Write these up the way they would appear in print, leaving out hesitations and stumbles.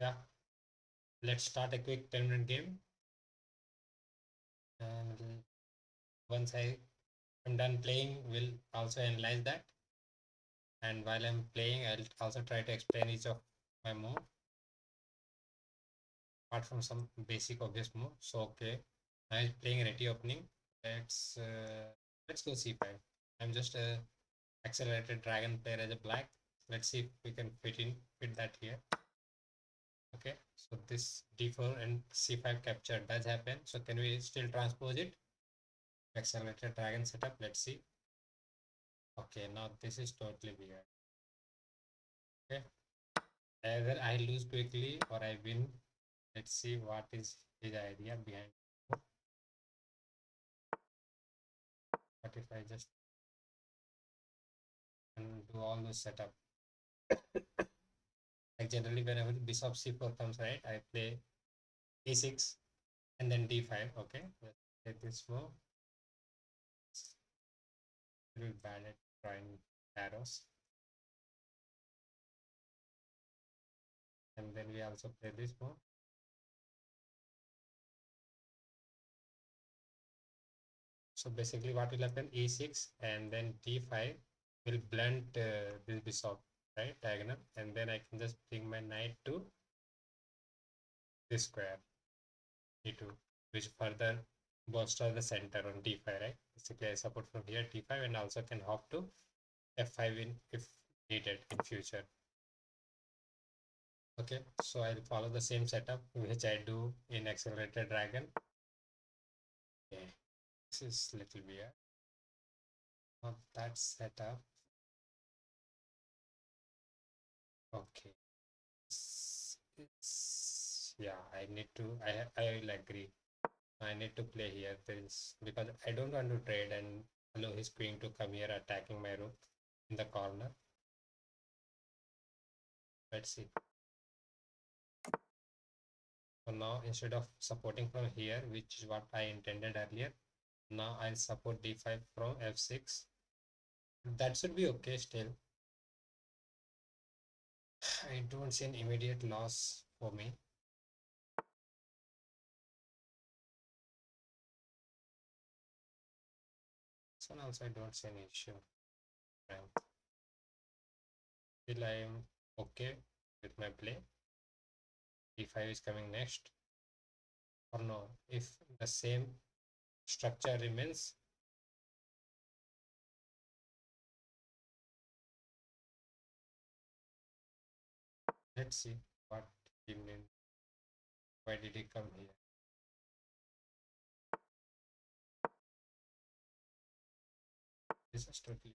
Yeah, let's start a quick 10-minute game. And once I am done playing, we'll also analyze that. And while I'm playing, I'll also try to explain each of my move, apart from some basic obvious move. So okay, I'm playing ready opening. Let's go c5. I'm just a accelerated dragon player as a black. Let's see if we can fit that here. Okay, so this d4 and c5 capture does happen. So can we still transpose it? Accelerated dragon setup. Let's see. Okay, now this is totally weird. Okay, either I lose quickly or I win. Let's see what is his idea behind. What if I just do all this setup? Like generally, whenever bishop c4 comes, right, I play a6 and then d5. Okay, let's get this move. It's a little bad at drawing arrows. And then we also play this move. So basically, what will happen? E6 and then d5 will blunt this bishop, right, diagonal, and then I can just bring my knight to this square e2, which further bolster the center on d5, right? Basically, I support from here d5 and also can hop to f5 in if needed in future. Okay, so I'll follow the same setup which I do in Accelerated Dragon. Okay, this is little weird. Not that setup. Okay, yeah. I will agree. I need to play here. There is because I don't want to trade and allow his queen to come here attacking my rook in the corner. Let's see. So now instead of supporting from here, which is what I intended earlier, now I'll support d5 from f6. That should be okay still. I don't see an immediate loss for me. So also I don't see an issue. Still I am okay with my play. d5 is coming next. Or no, if the same structure remains, let's see what he means. Why did he come here? This is totally.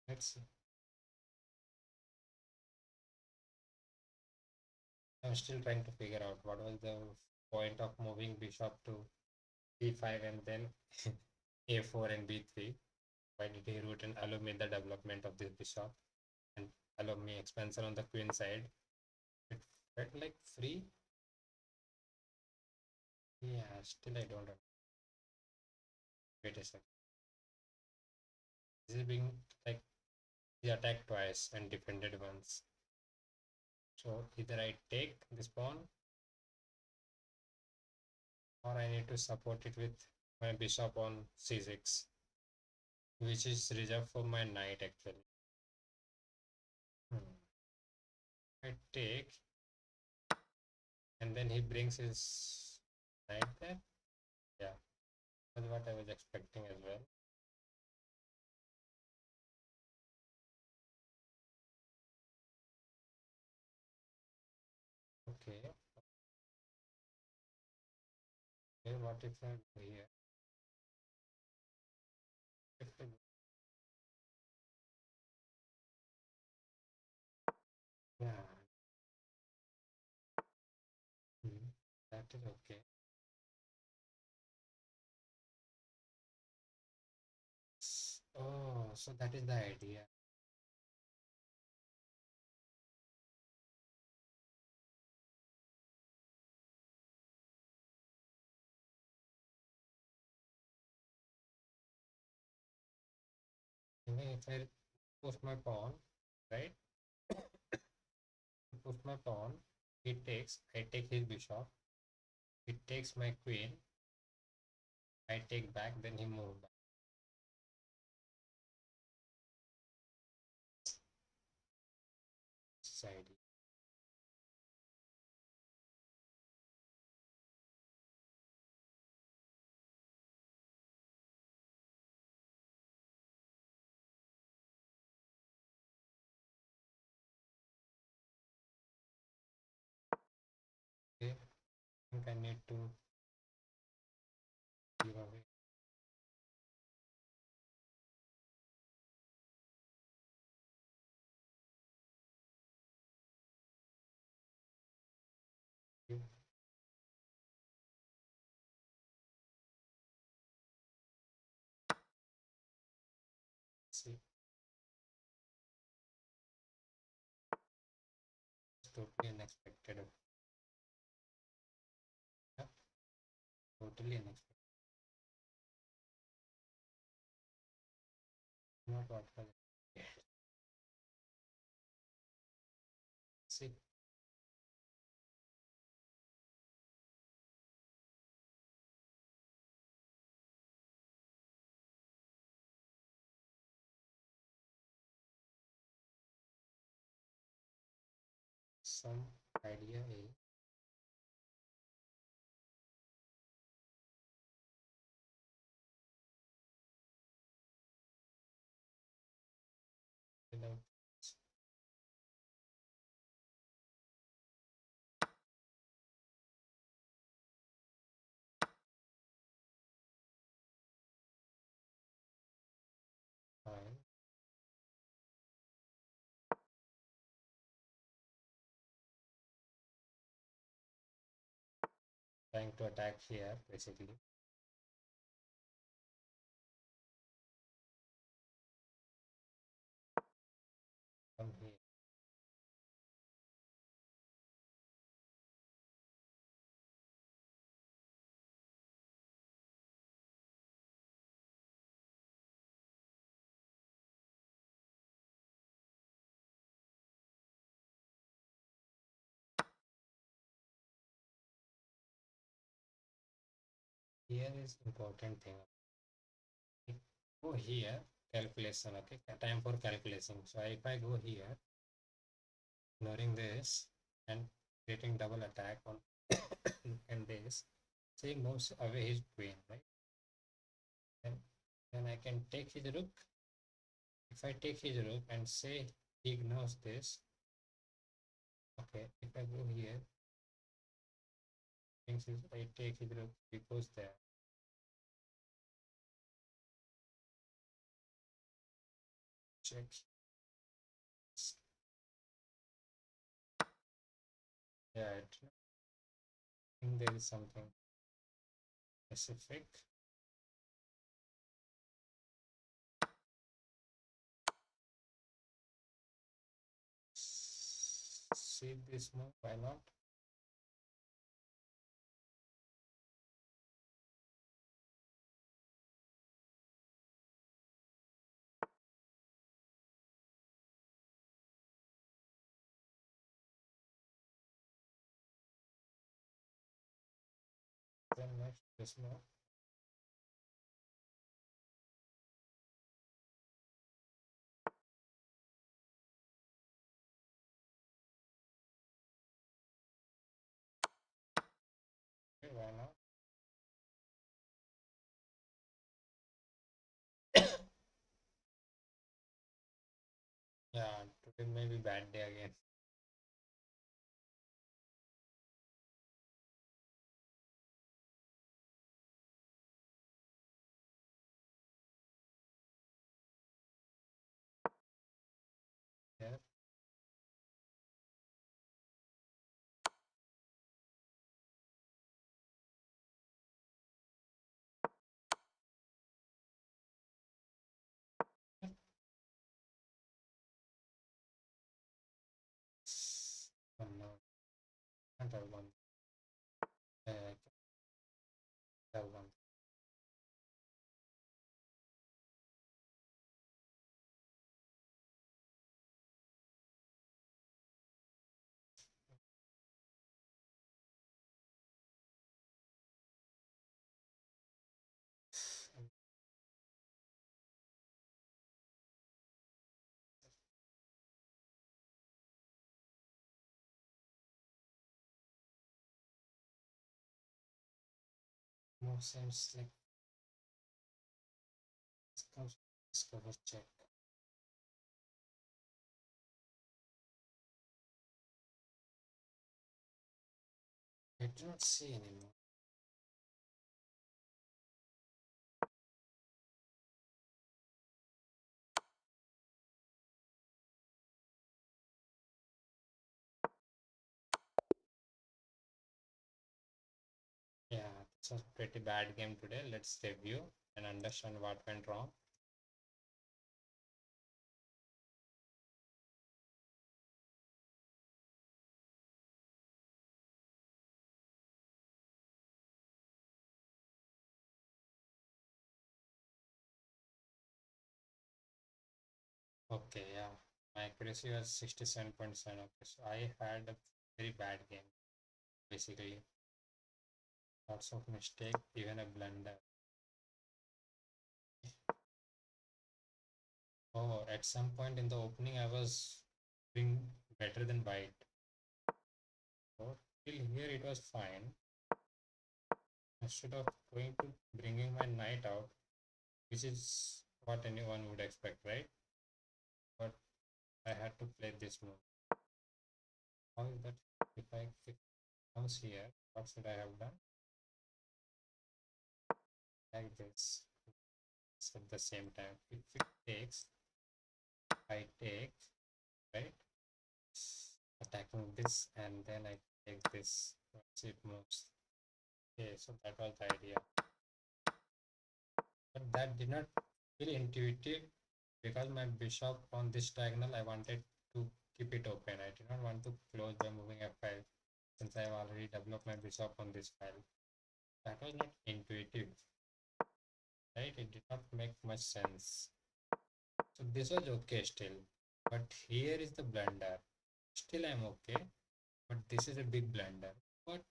Let's see. I'm still trying to figure out what was the point of moving bishop to b5 and then a4 and b3. Why did he root and allow me the development of this bishop and allow me expansion on the queen side? It felt like free. Yeah, still I don't know. Wait a second. This is being like he attacked twice and defended once. So either I take this pawn or I need to support it with my bishop on c6, which is reserved for my knight actually. Hmm. I take, and then he brings his knight there. Yeah, that's what I was expecting as well. Okay, okay, what if I go here? If I go, yeah, that is okay. Oh, so that is the idea. And then if I push my pawn, right? Push my pawn, he takes, I take his bishop, he takes my queen, I take back, then he moves back. Side. Okay, I think I need to give away. Give. See, it's totally unexpected. Yeah, totally unexpected. Not what was it. See, some idea is without fine. Trying to attack here, basically. From here. Here is important thing. Go here, calculation, okay? Time for calculation. So if I go here, ignoring this and creating double attack on and this, say moves away his queen, right? Then I can take his rook. If I take his rook and say he ignores this, okay, if I go here, thinks I take his rook, he goes there. Check. Yeah, I think there is something specific. See this move, why not? Then next this move. Okay, why not? Yeah, today may be bad day again. Yeah, oh no, can't have one. Can't have one. seems like discover check. I do not see anymore. Yeah, this was pretty bad game today. Let's review and understand what went wrong. Okay, yeah. My accuracy was 67.7. Okay, so I had a very bad game, basically. Lots of mistake, even a blunder. Oh, at some point in the opening, I was doing better than white. So till here, it was fine. Instead of going to bringing my knight out, which is what anyone would expect, right? But I had to play this move. How is that? If it comes here, what should I have done? Like this. At the same time, if it takes, I take, right? Attacking this and then I take this once it moves. Okay, so that was the idea. But that did not feel intuitive because my bishop on this diagonal, I wanted to keep it open. I did not want to close by moving f5 since I have already developed my bishop on this file. That was not intuitive, right? It did not make much sense. So this was okay still, but here is the blunder. Still I'm okay, but this is a big blunder. But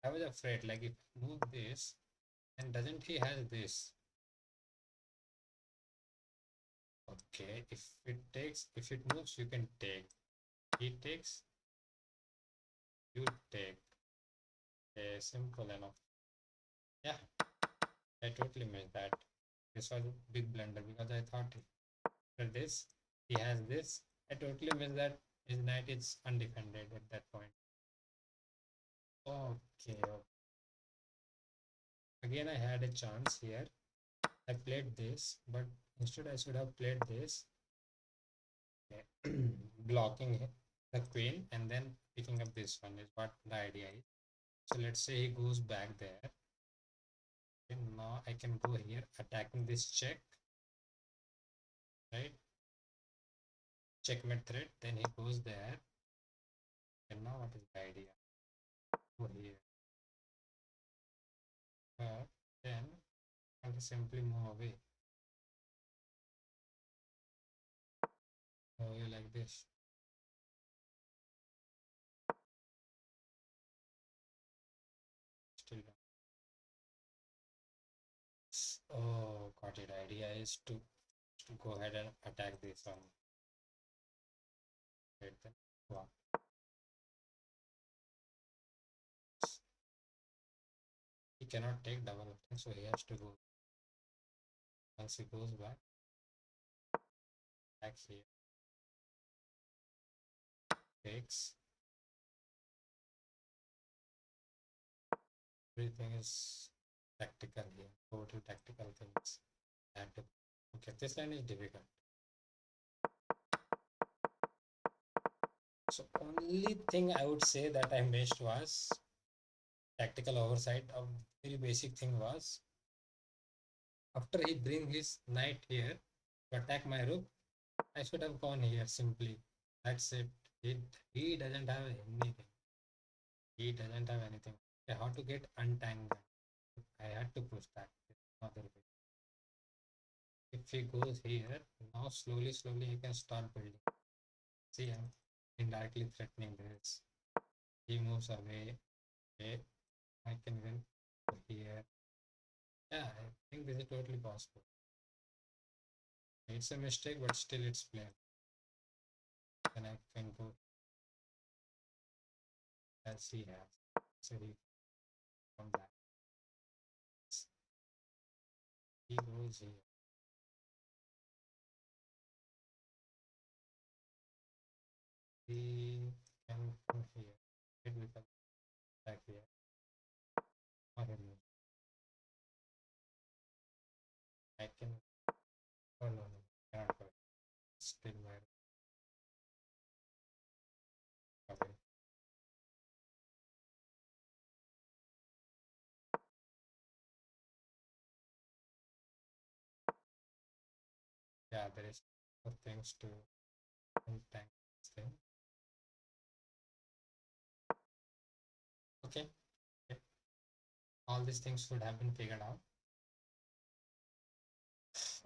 I was afraid, like if I move this, and doesn't he has this? Okay, if it moves, you can take. He takes, you take. Okay, simple enough. Yeah, I totally missed that. This was a big blunder because I thought after this, he has this. I totally missed that his knight is undefended at that point. Okay, again I had a chance here. I played this, but instead I should have played this, blocking the queen and then picking up this one is what the idea is. So let's say he goes back there. And now I can go here attacking this check, right? Checkmate threat. Then he goes there. And now what is the idea? Go here. Then I'll simply move away. Move away like this. Still don't. Oh, got it. Idea is to go ahead and attack this one. Right then. Wow. He cannot take double attack, so he has to go. Once he goes back here, takes. Everything is tactical here. Total tactical things. And okay, this line is difficult. So only thing I would say that I missed was tactical oversight. A very basic thing was after he bring his knight here to attack my rook, I should have gone here simply. That's it. He doesn't have anything. He doesn't have anything. How to get untangled? I had to push that. Other way. If he goes here, now slowly he can start building. See, I'm indirectly threatening this. He moves away. Okay, I can win here. Yeah, I think this is totally possible. It's a mistake, but still it's playable. Then I can go as he has. So he from that. he goes here. He can come here. It will come back here. Or he moves. I can. Oh no, no, cannot go. Still my okay. Yeah, there is more things to untangle this thing. Okay. Okay. All these things should have been figured out.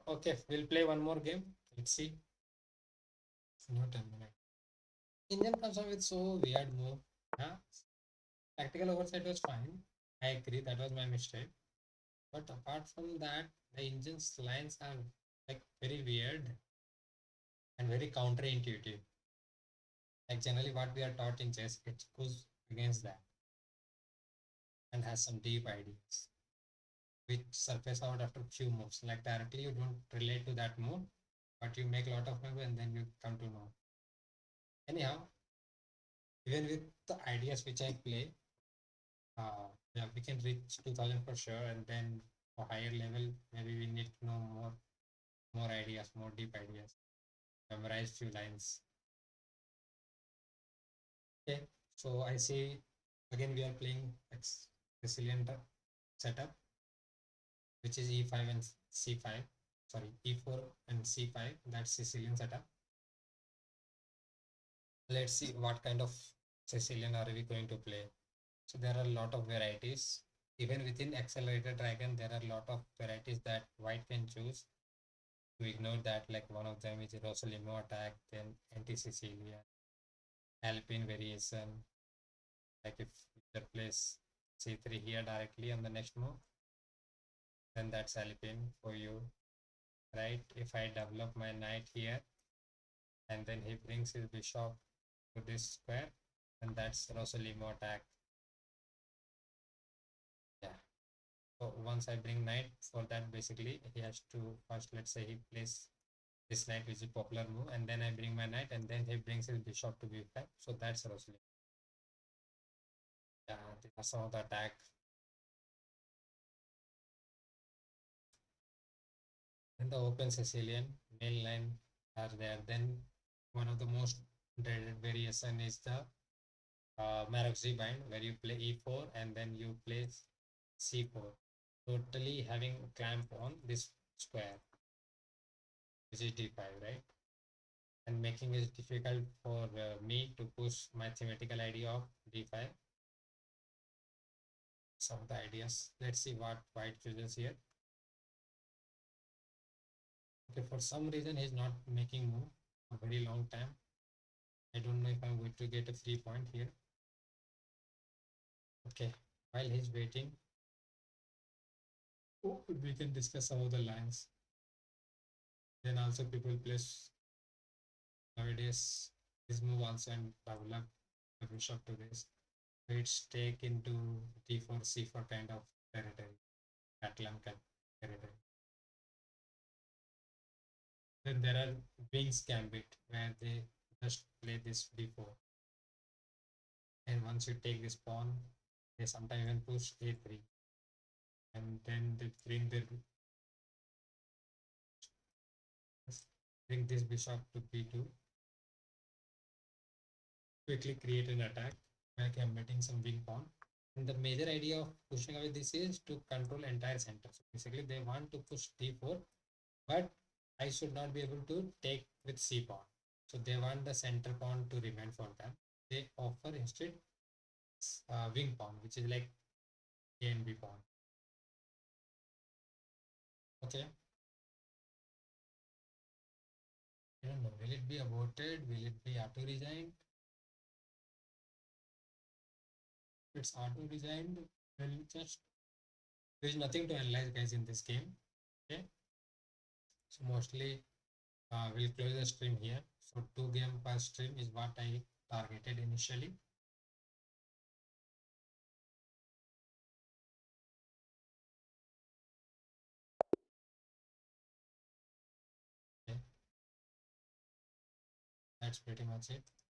Okay, we'll play one more game. Let's see. No terminate. Indian comes up with so weird move. Huh? Tactical oversight was fine. I agree, that was my mistake. But apart from that, the engine's lines are like very weird and very counterintuitive. Like generally what we are taught in chess, it goes against that and has some deep ideas which surface out after few moves. Like directly you don't relate to that move, but you make a lot of move and then you come to know. Anyhow, even with the ideas which I play, yeah, we can reach 2000 for sure, and then for higher level, maybe we need to know more ideas, more deep ideas, memorize few lines. Okay, so I see again we are playing Sicilian setup, which is e5 and c5. Sorry, e4 and c5. That's Sicilian setup. Let's see what kind of Sicilian are we going to play. So there are a lot of varieties. Even within Accelerated Dragon, there are a lot of varieties that white can choose. To ignore that, like one of them is Rosolimo attack, then anti-Sicilian, Alpine variation. Like if the plays c3 here directly on the next move, then that's Alpine for you, right? If I develop my knight here, and then he brings his bishop to this square, then that's Rosolimo attack. Yeah. So once I bring knight, for that basically he has to first, let's say he plays this knight, which is popular move, and then I bring my knight, and then he brings his bishop to b5. So that's Rosolimo. Yeah, that's some of the attack. In the open Sicilian, main line are there. Then one of the most dreaded variation is the Maroczy bind, where you play e4 and then you play c4, totally having clamp on this square, which is d5, right? And making it difficult for me to push my theoretical idea of d5. Some of the ideas. Let's see what white chooses here. Okay, for some reason he's not making move for a very long time. I don't know if I'm going to get a free point here. Okay, while he's waiting, we can discuss some of the lines. Then also people place nowadays this move also and develop the bishop to this. So it's take into d4, c4 kind of territory, Catalan territory. Then there are wings gambit where they just play this d4. And once you take this pawn, they sometimes even push a3. And then they bring this bishop to b2, quickly create an attack by committing some wing pawn. And the major idea of pushing away this is to control entire center. So basically they want to push d4, but I should not be able to take with c pawn. So they want the center pawn to remain for them. They offer instead wing pawn, which is like a and b pawn. Okay. I don't know. Will it be aborted? Will it be auto resigned? If it's auto resigned, well, just there's nothing to analyze, guys, in this game. Okay. So mostly we'll close the stream here. So 2 game per stream is what I targeted initially. That's pretty much it.